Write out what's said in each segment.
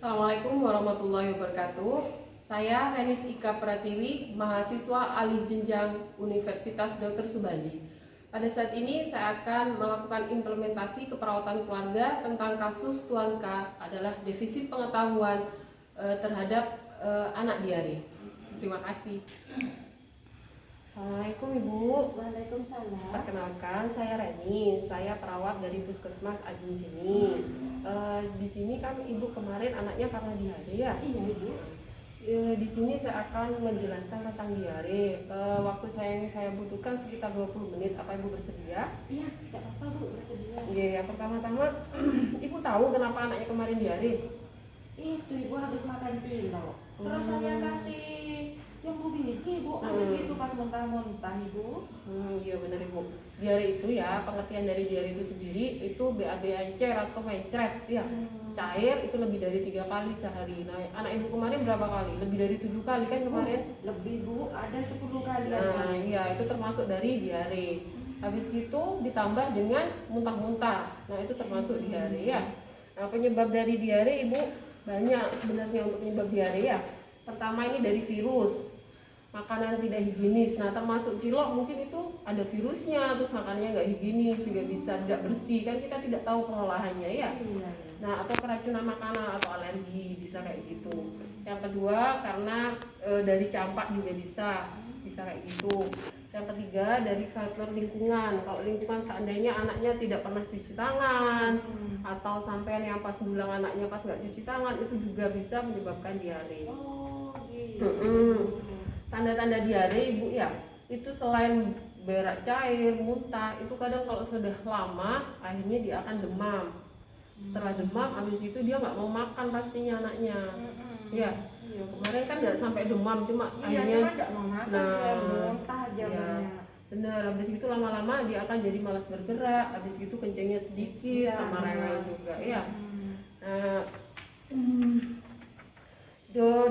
Assalamualaikum warahmatullahi wabarakatuh. Saya Renis Ika Pratiwi, mahasiswa alih jenjang Universitas Dr. Subandi. Pada saat ini saya akan melakukan implementasi keperawatan keluarga tentang kasus Tuan K adalah defisit pengetahuan terhadap anak diare. Terima kasih. Assalamualaikum Ibu. Waalaikumsalam. Perkenalkan, saya Reni. Saya perawat dari Puskesmas Ajung sini. Di sini kan Ibu kemarin anaknya karena diare ya? Iya Ibu. Di sini saya akan menjelaskan tentang diare. Waktu saya butuhkan sekitar 20 menit. Apa Ibu bersedia? Iya, tidak apa-apa Bu, bersedia. Iya, pertama-tama Ibu tahu kenapa anaknya kemarin diare? Itu Ibu habis makan cilok. Terus saya kasih jambu biji Bu, habis itu pas muntah-muntah Ibu. Iya benar Ibu. Diare itu ya, pengertian dari diare itu sendiri itu BAB encer atau mencret ya. Cair itu lebih dari 3 kali sehari. Nah, anak Ibu kemarin berapa kali? Lebih dari 7 kali kan kemarin? Lebih Bu, ada 10 kali. Nah, iya itu termasuk dari diare. Habis itu ditambah dengan muntah-muntah. Nah, itu termasuk diare ya. Nah, penyebab dari diare Ibu banyak sebenarnya untuk penyebab diare ya. Pertama ini dari virus. Makanan tidak higienis, nah termasuk cilok mungkin itu ada virusnya, terus makanannya nggak higienis juga bisa tidak bersih, kan kita tidak tahu pengolahannya ya. Nah, atau keracunan makanan atau alergi bisa kayak gitu. Yang kedua karena dari campak juga bisa kayak gitu. Yang ketiga dari faktor lingkungan. Kalau lingkungan seandainya anaknya tidak pernah cuci tangan atau sampai yang pas dulang anaknya pas nggak cuci tangan, itu juga bisa menyebabkan diare. Oh gitu. Tanda-tanda diare Ibu ya, itu selain berak cair, muntah, itu kadang kalau sudah lama akhirnya dia akan demam. Setelah demam, habis itu dia nggak mau makan pastinya anaknya. Ya, kemarin kan nggak sampai demam, cuma akhirnya nggak mau makan, muntah aja banyak. Bener, habis itu lama-lama dia akan jadi malas bergerak, habis itu kencingnya sedikit, sama rewel juga ya.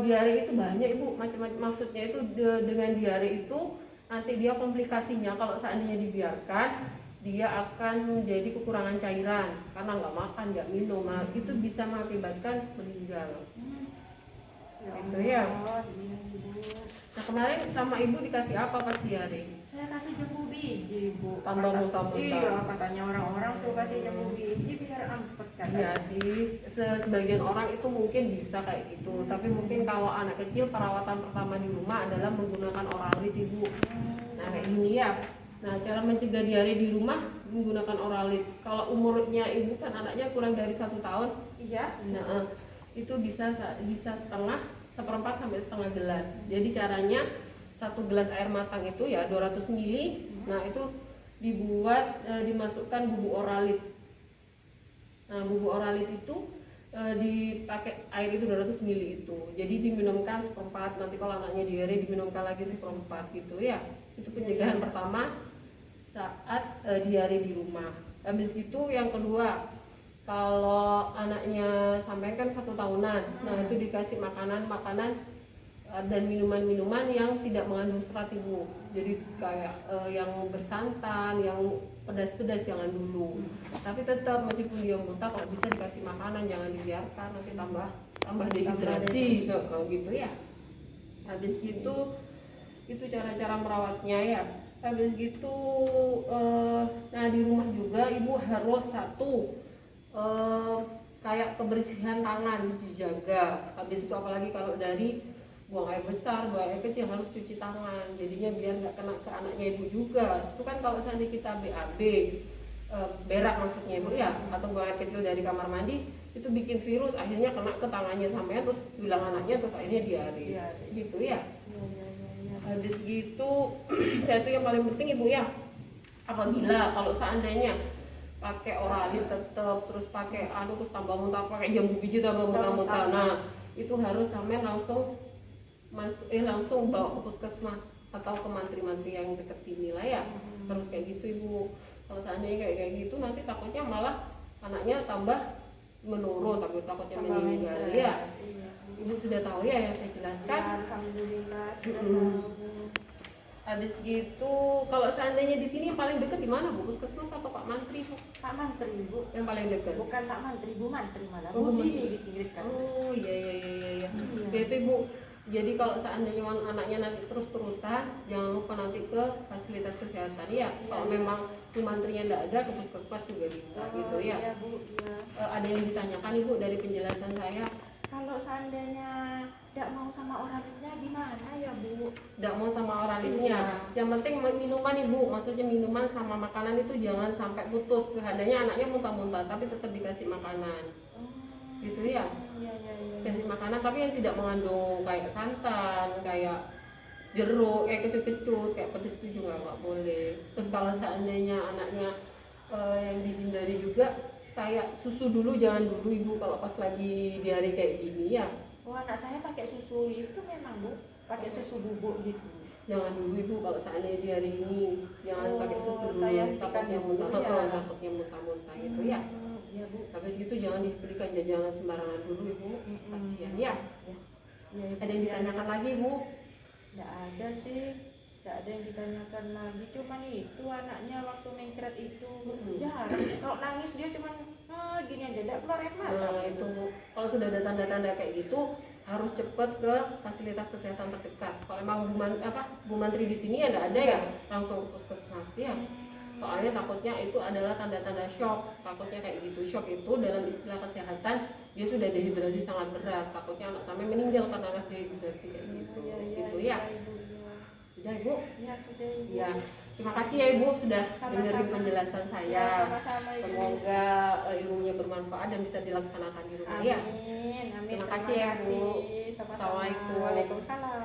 Diare itu banyak Ibu, macam-macam. Maksudnya itu dengan diare itu nanti dia komplikasinya kalau seandainya dibiarkan dia akan menjadi kekurangan cairan karena nggak makan, nggak minum, itu bisa mengakibatkan meninggal. Itu ya. Nah, kemarin sama Ibu dikasih apa pas diare? Saya kasih jambu biji Bu. Tambah muntah-muntah. Iya, katanya orang-orang suruh kasih jambu biji biar ampet kan. Iya sih, sebagian orang itu mungkin bisa kayak gitu. Tapi mungkin kalau anak kecil perawatan pertama di rumah adalah menggunakan oralit Ibu. Nah kayak gini ya. Nah, cara mencegah diare di rumah menggunakan oralit. Kalau umurnya Ibu kan anaknya kurang dari 1 tahun. Iya. Nah, itu bisa setengah, seperempat sampai setengah gelas. Jadi caranya 1 gelas air matang itu ya 200 ml. Nah, itu dibuat dimasukkan bubuk oralit. Nah, bubuk oralit itu dipakai air itu 200 ml itu. Jadi diminumkan seperempat. Nanti kalau anaknya diare diminumkan lagi seperempat gitu ya. Itu pencegahan pertama saat diare di rumah. Habis itu yang kedua, kalau anaknya sampai kan 1 tahunan, nah itu dikasih makanan dan minuman-minuman yang tidak mengandung serat Ibu. Jadi kayak yang bersantan, yang pedas-pedas jangan dulu. Tapi tetap meskipun dia muntah kalau bisa dikasih makanan, jangan dibiarkan nanti tambah dehidrasi gitu ya. Habis gitu itu cara-cara merawatnya ya. Habis gitu nah di rumah juga Ibu harus kayak kebersihan tangan dijaga. Habis itu apalagi kalau dari buang air besar, buang air kecil harus cuci tangan. Jadinya biar nggak kena ke anaknya Ibu juga. Itu kan kalau seandainya kita BAB, berak maksudnya Ibu ya, atau buang air kecil dari kamar mandi, itu bikin virus, akhirnya kena ke tangannya sampai terus bilang anaknya, terus akhirnya diare. Gitu ya. Habis gitu, saya itu yang paling penting Ibu ya, apabila kalau seandainya pakai oralit tetap, terus pakai terus tambah muntah, pakai jambu biji tambah muntah-muntah, nah itu harus sampai langsung bawa ke puskesmas atau ke mantri-mantri yang dekat sini lah ya. Harus kayak gitu Ibu. Kalau seandainya kayak gitu nanti takutnya malah anaknya tambah menurun, takutnya meninggal ya. Ibu sudah tahu ya yang saya jelaskan. Alhamdulillah. Habis gitu kalau seandainya di sini yang paling dekat di mana Bu? Puskesmas atau Pak Mantri Bu? Pak Mantri Bu. Yang paling dekat. Bukan Pak Mantri, Bu Mantri malah. Oh, Bu Bu Dini disingkatkan. Oh iya. Iya. Ya itu Ibu. Jadi kalau seandainya anaknya nanti terus-terusan, jangan lupa nanti ke fasilitas kesehatan ya. Kalau memang Bu Mantrinya tidak ada, ke puskesmas juga bisa gitu ya. Iya Bu, iya. Ada yang ditanyakan Ibu dari penjelasan saya? Kalau seandainya tidak mau sama oralnya gimana ya Bu? Tidak mau sama oralnya. Yang penting minuman Ibu, maksudnya minuman sama makanan itu jangan sampai putus. Adanya anaknya muntah-muntah, tapi tetap dikasih makanan. Gitu ya. Iya. Kasih makanan tapi yang tidak mengandung kayak santan, kayak jeruk, kayak kecut-kecut, kayak pedes itu juga nggak boleh. Terus kalau seandainya anaknya yang dihindari juga kayak susu dulu, jangan dulu Ibu kalau pas lagi diare kayak gini ya. Oh, anak saya pakai susu itu memang Bu, pakai susu bubuk gitu. Jangan dulu Ibu kalau seandainya diare ini, jangan pakai susu dulu, saya takutnya muntah, dulu ya. takutnya muntah-muntah gitu ya. Iya Bu. Habis itu jangan diberikan jajanan sembarangan dulu Ibu, kasihan ya. Ya, Ada yang ditanyakan lagi Bu? Tidak ada sih, tidak ada yang ditanyakan lagi. Cuman itu anaknya waktu mencret itu jarang. Kalau nangis dia cuman gini aja, tidak keluar air mata. Nah itu Bu, kalau sudah ada tanda-tanda kayak gitu harus cepat ke fasilitas kesehatan terdekat. Kalau memang Bu Mantri di sini ya tidak ada ya, langsung ke puskesmas ya. Soalnya takutnya itu adalah tanda-tanda shock, takutnya kayak gitu. Shock itu dalam istilah kesehatan dia sudah dehidrasi sangat berat, takutnya anak sampai meninggal karena dehidrasi kayak gitu. Gitu ya. Sudah Ibu? Ya sudah Ibu. Ya. Terima kasih ya Ibu sudah dengerin penjelasan saya. Ya, sama-sama, Ibu. Semoga ilmunya bermanfaat dan bisa dilaksanakan di rumah ya. Amin. Terima kasih ya Bu. Sama-sama. Assalamualaikum. Waalaikumsalam.